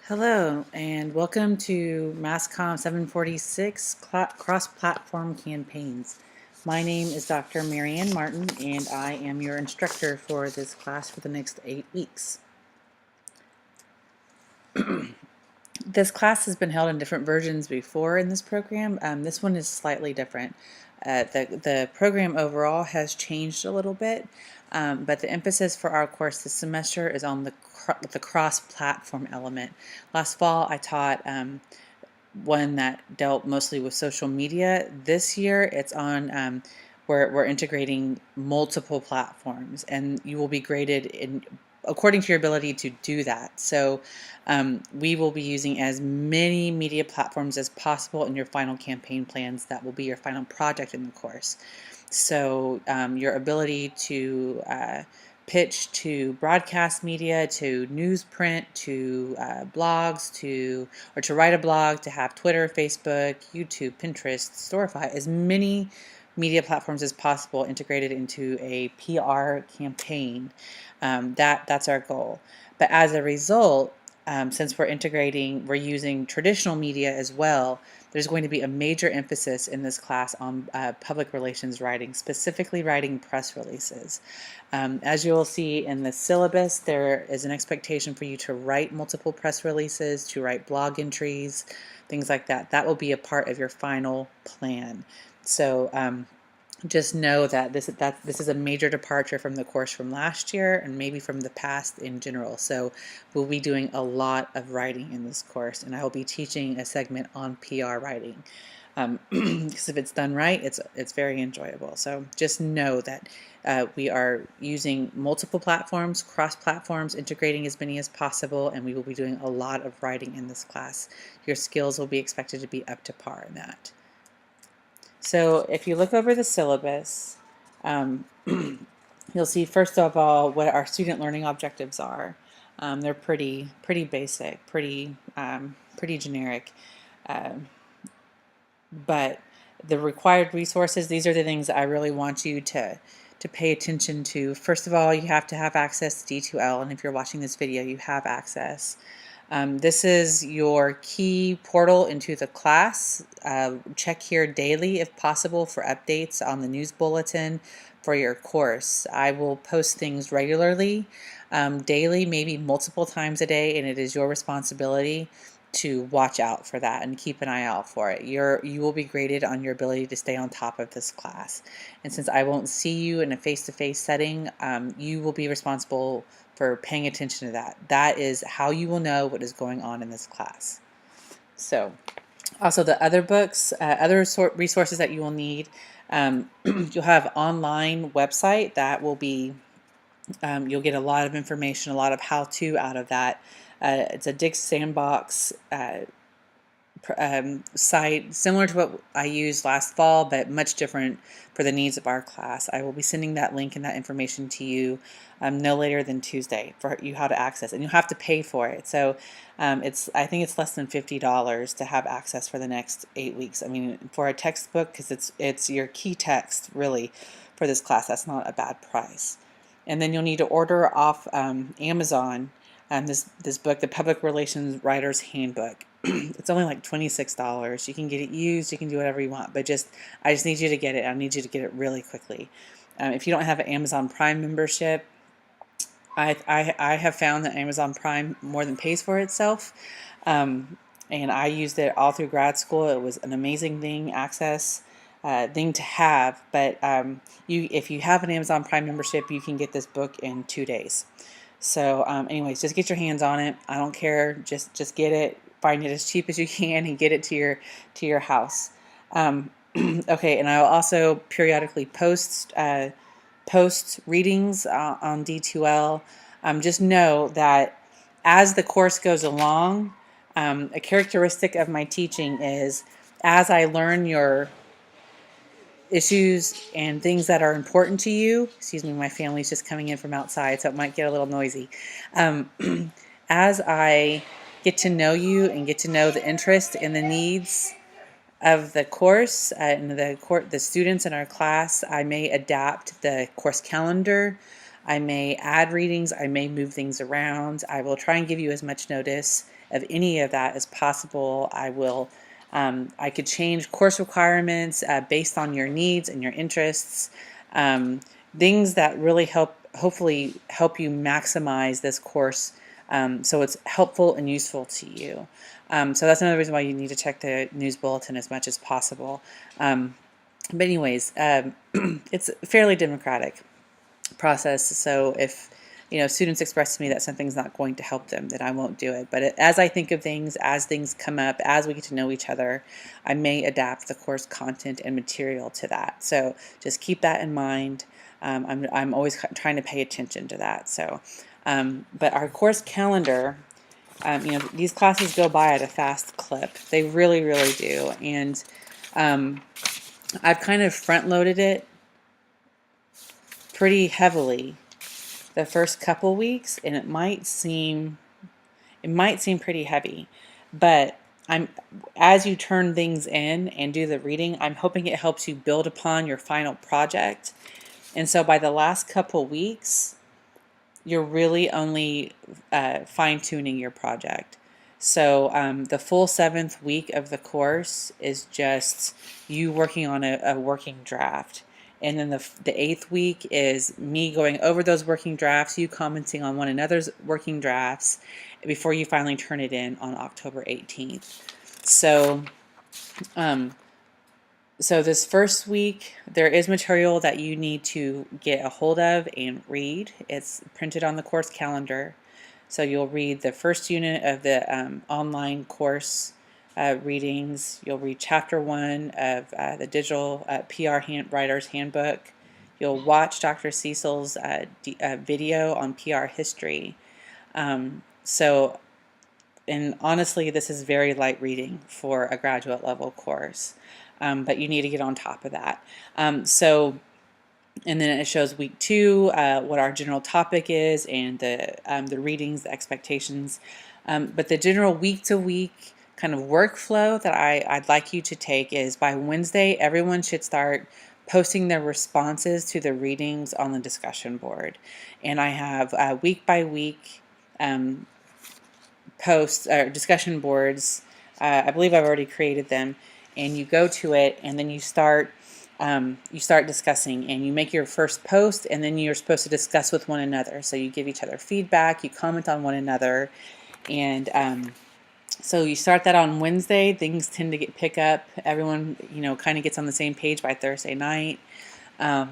Hello, and welcome to MCOM 746 Cross-Platform Campaigns. My name is Dr. Marianne Martin, and I am your instructor for this class for the next 8 weeks. This class has been held in different versions before in this program. This one is slightly different. The program overall has changed a little bit, but the emphasis for our course this semester is on the cross-platform element. Last fall I taught one that dealt mostly with social media. This year it's on we're integrating multiple platforms, and you will be graded in according to your ability to do that. So we will be using as many media platforms as possible in your final campaign plans. That will be your final project in the course. So your ability to pitch to broadcast media, to newsprint, to blogs, or to write a blog, to have Twitter, Facebook, YouTube, Pinterest, Storify, as many media platforms as possible integrated into a PR campaign. That's our goal. But as a result, since we're using traditional media as well, there's going to be a major emphasis in this class on public relations writing, specifically writing press releases. As you'll see in the syllabus, there is an expectation for you to write multiple press releases, to write blog entries, things like that. That will be a part of your final plan. So just know that this is a major departure from the course from last year and maybe from the past in general. So we'll be doing a lot of writing in this course, and I will be teaching a segment on PR writing. Because if it's done right, it's very enjoyable. So just know that we are using multiple platforms, cross platforms, integrating as many as possible, and we will be doing a lot of writing in this class. Your skills will be expected to be up to par in that. So if you look over the syllabus, you'll see first of all what our student learning objectives are. They're pretty basic, pretty generic, but the required resources, these are the things that I really want you to pay attention to. First of all, you have to have access to D2L, and if you're watching this video, you have access. This is your key portal into the class. Check here daily if possible for updates on the news bulletin for your course. I will post things regularly, daily, maybe multiple times a day, and it is your responsibility to watch out for that and keep an eye out for it. You will be graded on your ability to stay on top of this class. And since I won't see you in a face-to-face setting, you will be responsible for paying attention to that. That is how you will know what is going on in this class. So also the other books, other resources that you will need, you'll have online website that will be, you'll get a lot of information, a lot of how-to out of that. It's a Dick's Sandbox site, similar to what I used last fall, but much different for the needs of our class. I will be sending that link and that information to you no later than Tuesday for you how to access, and you'll have to pay for it. So I think it's less than $50 to have access for the next 8 weeks. I mean, for a textbook, because it's your key text really for this class, that's not a bad price. And then you'll need to order off Amazon this book, the Public Relations Writer's Handbook. It's only like $26. You can get it used, you can do whatever you want, but I just need you to get it. I need you to get it really quickly. If you don't have an Amazon Prime membership, I have found that Amazon Prime more than pays for itself. And I used it all through grad school. It was an amazing thing to have. But if you have an Amazon Prime membership, you can get this book in 2 days. So anyways, just get your hands on it. I don't care. Just get it. Find it as cheap as you can and get it to your house. Okay, and I'll also periodically post readings on D2L. Just know that as the course goes along, a characteristic of my teaching is as I learn your issues and things that are important to you. Excuse me, my family's just coming in from outside, so it might get a little noisy. As I get to know you and get to know the interests and the needs of the course and the students in our class, I may adapt the course calendar I may add readings, I may move things around. I will try and give you as much notice of any of that as possible. I could change course requirements based on your needs and your interests. Things that really hopefully help you maximize this course, so it's helpful and useful to you. So that's another reason why you need to check the news bulletin as much as possible. But anyways, it's a fairly democratic process. So if students express to me that something's not going to help them, then I won't do it. But as I think of things, as things come up, as we get to know each other, I may adapt the course content and material to that. So just keep that in mind. I'm always trying to pay attention to that. So, but our course calendar, these classes go by at a fast clip. They really, really do. And I've kind of front loaded it pretty heavily the first couple weeks, and it might seem pretty heavy, but as you turn things in and do the reading, I'm hoping it helps you build upon your final project. And so by the last couple weeks, you're really only fine-tuning your project. So the full 7th week of the course is just you working on a working draft. And then the 8th week is me going over those working drafts, you commenting on one another's working drafts before you finally turn it in on October 18th. So, so this first week, there is material that you need to get a hold of and read. It's printed on the course calendar. So you'll read the first unit of the online course readings. You'll read chapter 1 of the digital PR writer's handbook. You'll watch Dr. Cecil's video on PR history. And honestly, this is very light reading for a graduate level course, but you need to get on top of that. And then it shows week 2, what our general topic is, and the readings, the expectations. But the general week-to-week kind of workflow that I'd like you to take is by Wednesday, everyone should start posting their responses to the readings on the discussion board. And I have week-by-week posts or discussion boards. I believe I've already created them. And you go to it, and then you start discussing, and you make your first post, and then you're supposed to discuss with one another. So you give each other feedback, you comment on one another, and so you start that on Wednesday. Things tend to pick up. Everyone, kind of gets on the same page by Thursday night.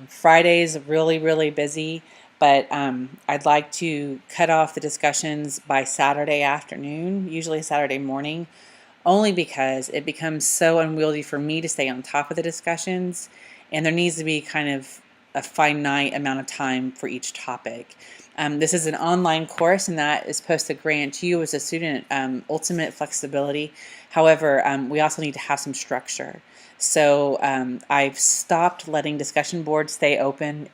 Friday's really, really busy, but I'd like to cut off the discussions by Saturday afternoon, usually Saturday morning, only because it becomes so unwieldy for me to stay on top of the discussions, and there needs to be kind of a finite amount of time for each topic. This is an online course, and that is supposed to grant you as a student ultimate flexibility. However, we also need to have some structure. So I've stopped letting discussion boards stay open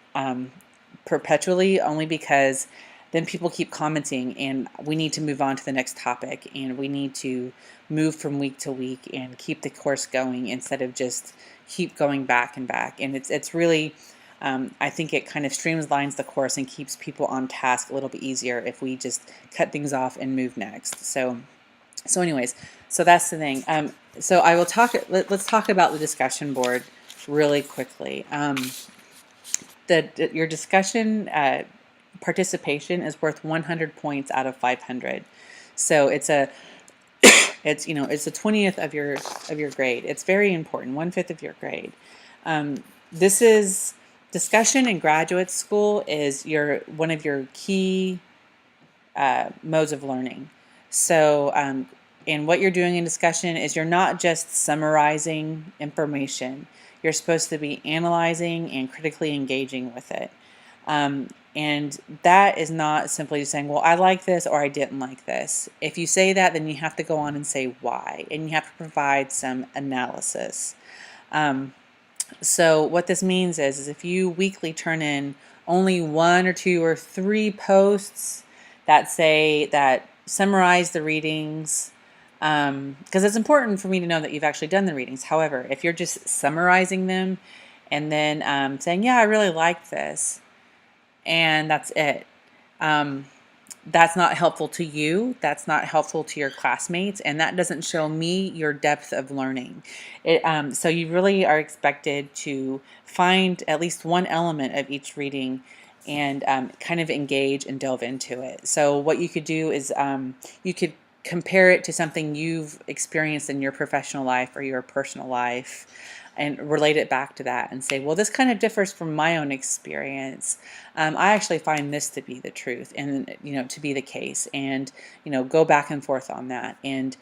perpetually, only because then people keep commenting, and we need to move on to the next topic, and we need to move from week to week and keep the course going instead of just keep going back and back. And it's really, I think it kind of streamlines the course and keeps people on task a little bit easier if we just cut things off and move next. So anyways, so that's the thing. So I will let's talk about the discussion board really quickly. Your discussion participation is worth 100 points out of 500. So it's a 20th of your grade. It's very important, 1/5 of your grade. This is discussion in graduate school is one of your key modes of learning. So and what you're doing in discussion is you're not just summarizing information. You're supposed to be analyzing and critically engaging with it. And that is not simply just saying, well, I like this or I didn't like this. If you say that, then you have to go on and say why, and you have to provide some analysis. So what this means is if you weekly turn in only 1 or 2 or 3 posts that summarize the readings, because it's important for me to know that you've actually done the readings. However, if you're just summarizing them and then saying, yeah, I really like this, and that's it. Um, that's not helpful to you. That's not helpful to your classmates, and that doesn't show me your depth of learning. So you really are expected to find at least one element of each reading and kind of engage and delve into it. So what you could do is you could compare it to something you've experienced in your professional life or your personal life and relate it back to that and say, well, this kind of differs from my own experience. I actually find this to be the truth and, to be the case, and, go back and forth on that. And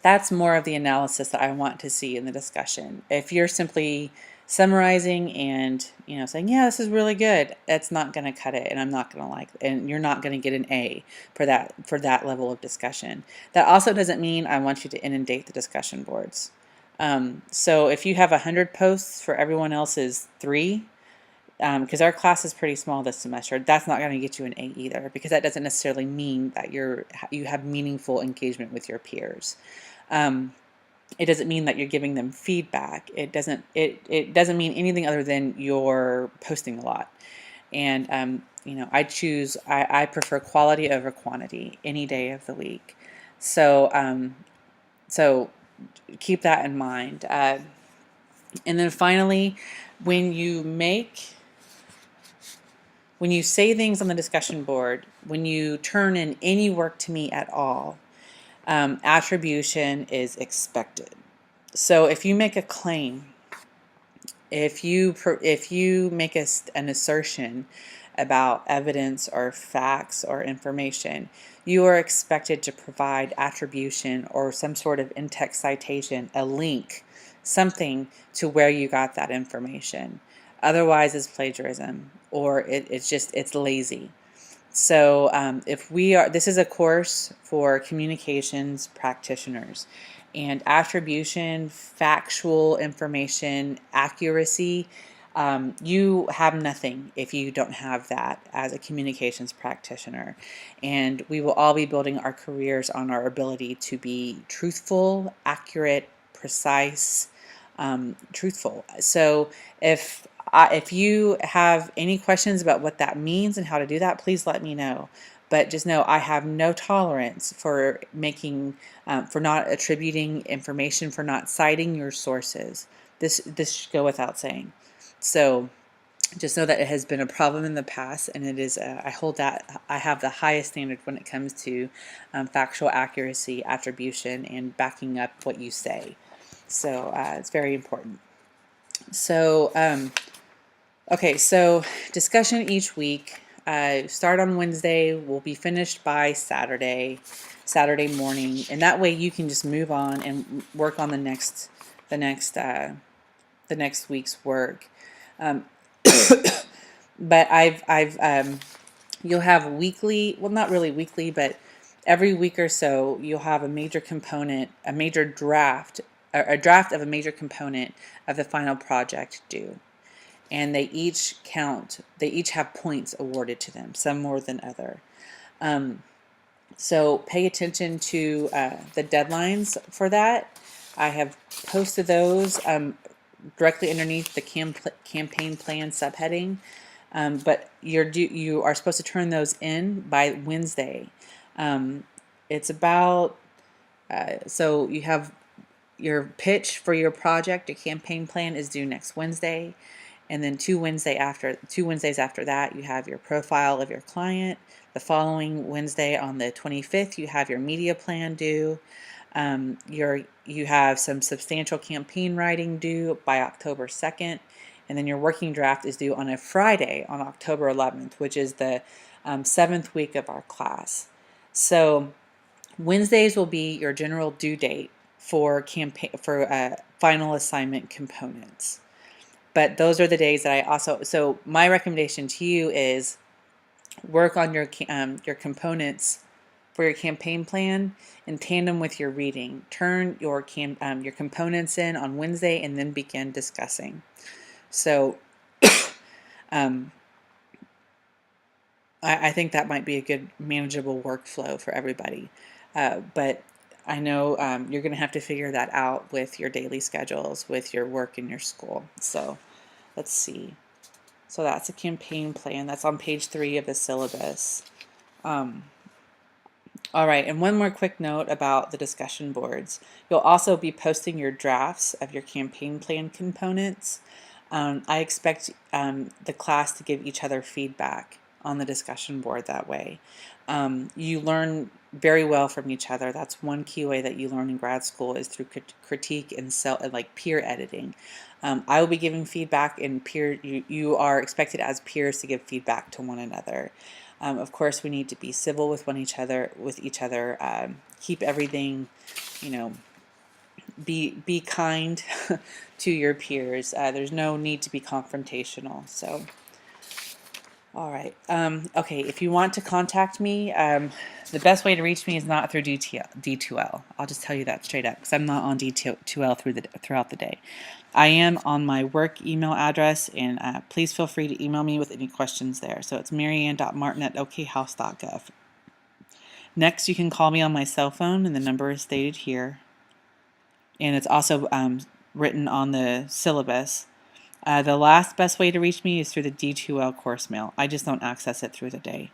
that's more of the analysis that I want to see in the discussion. If you're simply summarizing and, saying, yeah, this is really good, that's not going to cut it, and I'm not going to like it, and you're not going to get an A for that level of discussion. That also doesn't mean I want you to inundate the discussion boards. So if you have 100 posts for everyone else's 3, because our class is pretty small this semester, that's not going to get you an A either, because that doesn't necessarily mean that you have meaningful engagement with your peers. It doesn't mean that you're giving them feedback. It doesn't mean anything other than you're posting a lot. And I prefer quality over quantity any day of the week. So keep that in mind. And then finally, when you say things on the discussion board, when you turn in any work to me at all, attribution is expected. So if you make a claim, if you make an assertion about evidence or facts or information, you are expected to provide attribution or some sort of in-text citation, a link, something to where you got that information. Otherwise, it's plagiarism, or it's lazy. So this is a course for communications practitioners, and attribution, factual information, accuracy, you have nothing if you don't have that as a communications practitioner. And we will all be building our careers on our ability to be truthful, accurate, precise, truthful. So if you have any questions about what that means and how to do that, please let me know. But just know I have no tolerance for for not attributing information, for not citing your sources. This should go without saying. So just know that it has been a problem in the past, and it is. I have the highest standard when it comes to factual accuracy, attribution, and backing up what you say. So it's very important. So okay, so discussion each week. Start on Wednesday. We'll be finished by Saturday morning, and that way you can just move on and work on the next week's work. But you'll have weekly, well, not really weekly, but every week or so you'll have a major component, a major draft, a draft of a major component of the final project due. And they each have points awarded to them, some more than other. So pay attention to the deadlines for that. I have posted those directly underneath the campaign plan subheading, but you are supposed to turn those in by Wednesday. It's about so you have your pitch for your project. Your campaign plan is due next Wednesday. And then 2 Wednesdays after that, you have your profile of your client. The following Wednesday, on the 25th, you have your media plan due. You have some substantial campaign writing due by October 2nd. And then your working draft is due on a Friday, on October 11th, which is the 7th week of our class. So Wednesdays will be your general due date for final assignment components. But those are the days that so my recommendation to you is work on your components for your campaign plan in tandem with your reading. Turn your components in on Wednesday and then begin discussing. So I think that might be a good manageable workflow for everybody. But I know you're going to have to figure that out with your daily schedules, with your work in your school. So let's see. So that's a campaign plan. That's on page 3 of the syllabus. All right, and one more quick note about the discussion boards. You'll also be posting your drafts of your campaign plan components. I expect the class to give each other feedback on the discussion board that way. You learn very well from each other. That's one key way that you learn in grad school is through critique and like peer editing. I will be giving feedback, and you are expected as peers to give feedback to one another. Of course, we need to be civil with each other. Keep everything, you know, be kind to your peers. There's no need to be confrontational. So, all right. Okay, if you want to contact me, the best way to reach me is not through D2L. I'll just tell you that straight up because I'm not on D2L throughout the day. I am on my work email address, and please feel free to email me with any questions there. So it's marianne.martin@okhouse.gov. Next, you can call me on my cell phone, and the number is stated here. And it's also written on the syllabus. The last best way to reach me is through the D2L course mail. I just don't access it through the day.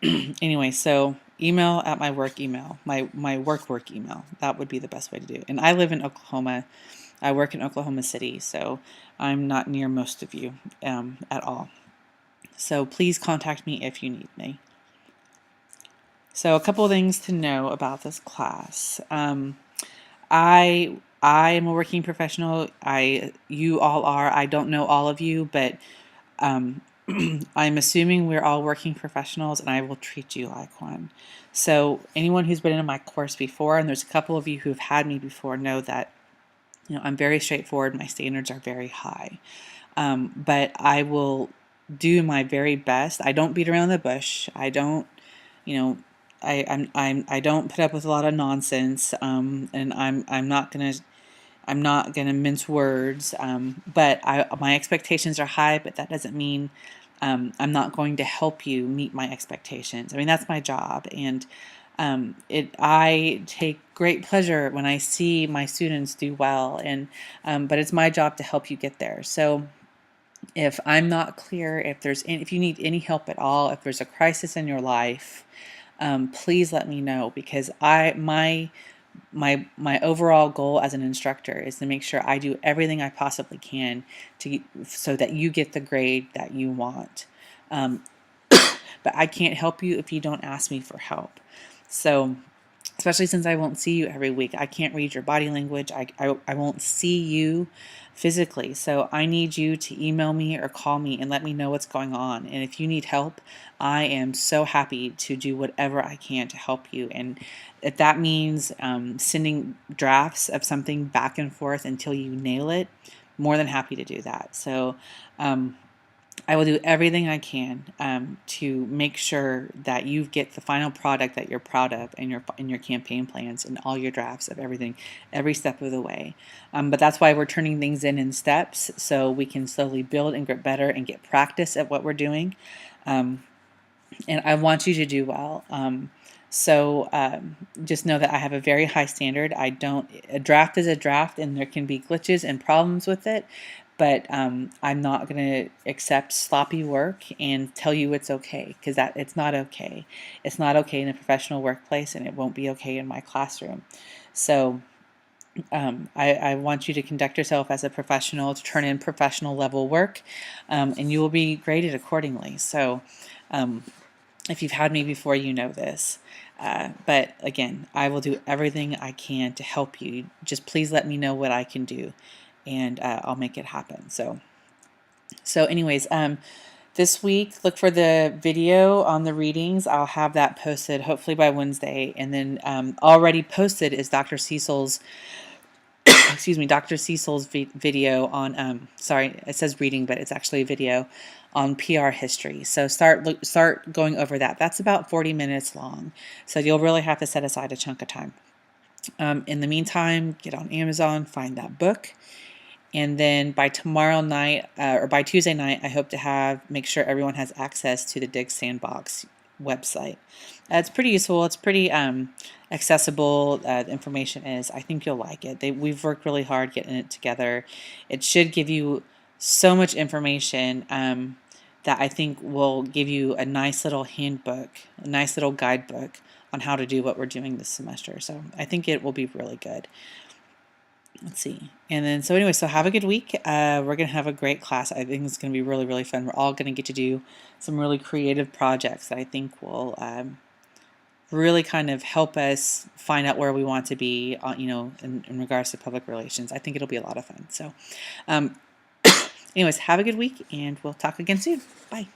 Anyway, so email at my work email, my work email. That would be the best way to do it. And I live in Oklahoma. I work in Oklahoma City, so I'm not near most of you at all. So please contact me if you need me. So a couple of things to know about this class. I am a working professional. You all are. I don't know all of you, but I'm assuming we're all working professionals, and I will treat you like one. So anyone who's been in my course before, and there's a couple of you who've had me before, know that I'm very straightforward. My standards are very high, but I will do my very best. I don't beat around the bush. I don't, I don't put up with a lot of nonsense, and I'm not gonna mince words. But my expectations are high, but that doesn't mean I'm not going to help you meet my expectations. I mean, that's my job, and I take great pleasure when I see my students do well, and but it's my job to help you get there. So if I'm not clear, if you need any help at all, if there's a crisis in your life, please let me know, because my overall goal as an instructor is to make sure I do everything I possibly can so that you get the grade that you want. But I can't help you if you don't ask me for help. So, especially since I won't see you every week, I can't read your body language. I won't see you physically. So I need you to email me or call me and let me know what's going on. And if you need help, I am so happy to do whatever I can to help you. And if that means sending drafts of something back and forth until you nail it, more than happy to do that. So I will do everything I can to make sure that you get the final product that you're proud of in your campaign plans and all your drafts of everything, every step of the way. But that's why we're turning things in steps, so we can slowly build and get better and get practice at what we're doing. And I want you to do well. So just know that I have a very high standard. A draft is a draft, and there can be glitches and problems with it, but I'm not going to accept sloppy work and tell you it's okay, because it's not okay. It's not okay in a professional workplace, and it won't be okay in my classroom. So I want you to conduct yourself as a professional, to turn in professional level work, and you will be graded accordingly. So if you've had me before, you know this. But again, I will do everything I can to help you. Just please let me know what I can do, and I'll make it happen. So anyways, this week, look for the video on the readings. I'll have that posted hopefully by Wednesday. And then already posted is Dr. Cecil's Dr. Cecil's video on, sorry, it says reading, but it's actually a video on PR history. So start going over that. That's about 40 minutes long. So you'll really have to set aside a chunk of time. In the meantime, get on Amazon, find that book. And then by tomorrow night, or by Tuesday night, I hope to make sure everyone has access to the Dig Sandbox website. It's pretty useful. It's pretty accessible. The information is. I think you'll like it. We've worked really hard getting it together. It should give you so much information that I think will give you a nice little handbook, a nice little guidebook on how to do what we're doing this semester. So I think it will be really good. Let's see. And then, so anyway, so have a good week. We're going to have a great class. I think it's going to be really, really fun. We're all going to get to do some really creative projects that I think will really kind of help us find out where we want to be, in regards to public relations. I think it'll be a lot of fun. So anyways, have a good week, and we'll talk again soon. Bye.